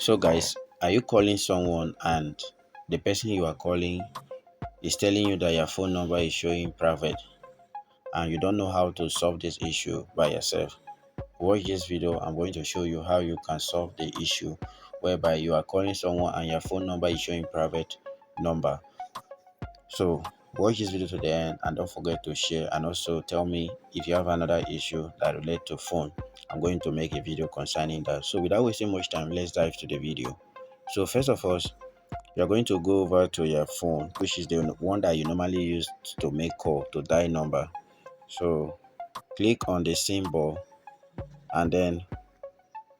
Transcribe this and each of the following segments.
So guys, are you calling someone and the person you are calling is telling you that your phone number is showing private and you don't know how to solve this issue by yourself? Watch this video. I'm going to show you how you can solve the issue whereby you are calling someone and your phone number is showing private number. So watch this video to the end and don't forget to share, and also tell me if you have another issue that relate to phone. I'm going to make a video concerning that. So without wasting much time, let's dive to the video. So first of all, you're going to go over to your phone, which is the one that you normally use to make call, to dial number. So click on the symbol and then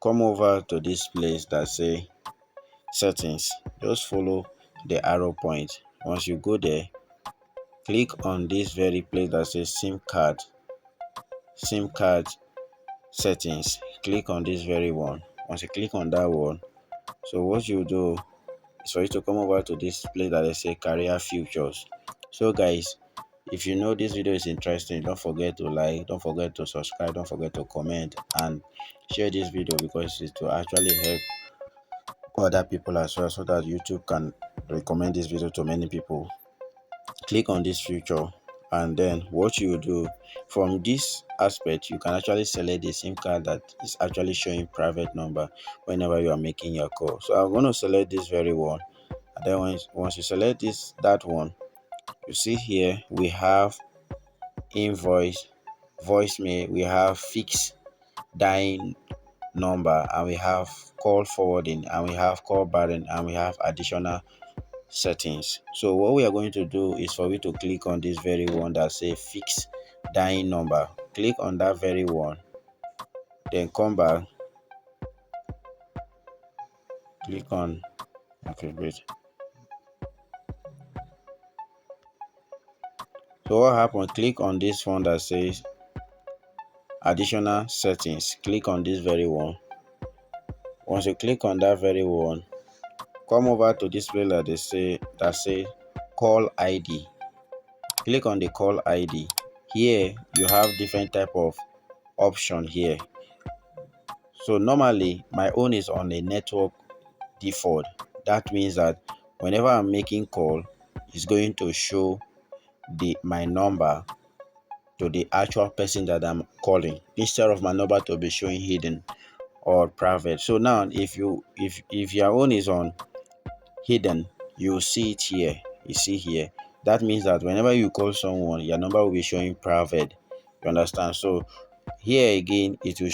come over to this place that say settings. Just follow the arrow point. Once you go there, click on this very place that says sim card settings. Click on this very one. Once you click on that one, so what you do is for you to come over to this place that they say career features. So guys, if you know this video is interesting, don't forget to like, don't forget to subscribe, don't forget to comment and share this video, because it will actually help other people as well, so that YouTube can recommend this video to many people. Click on this feature, and then what you do from this aspect, you can actually select the SIM card that is actually showing private number whenever you are making your call. So I'm going to select this very one, and then once you select that one, you see here we have invoice, voicemail, we have fixed dialing number, and we have call forwarding, and we have call barring, and we have additional settings. So what we are going to do is for you to click on this very one that say fixed dialing number. Click on that very one, then come back, click on, okay, great. So what happened, click on this one that says additional settings. Click on this very one. Once you click on that very one, come over to this place that say call ID. Click on the call ID. Here you have different type of option here. So normally my own is on a network default. That means that whenever I'm making call, it's going to show my number to the actual person that I'm calling, instead of my number to be showing hidden or private. So now if your own is on hidden, you see it here. You see here. That means that whenever you call someone, your number will be showing private. You understand? So here again, it will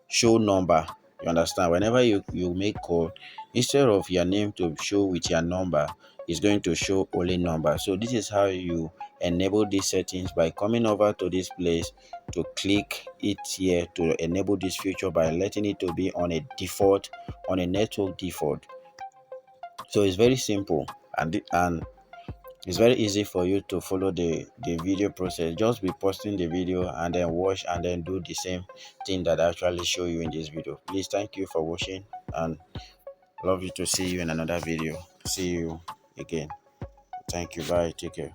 show number. You understand? Whenever you make call, instead of your name to show with your number, it's going to show only number. So this is how you enable these settings, by coming over to this place to click it here to enable this feature by letting it to be on a default, on a network default. So it's very simple, and it's very easy for you to follow the video process. Just be posting the video and then watch and then do the same thing that I actually show you in this video. Please, thank you for watching, and love you to see you in another video. See you again. Thank you. Bye. Take care.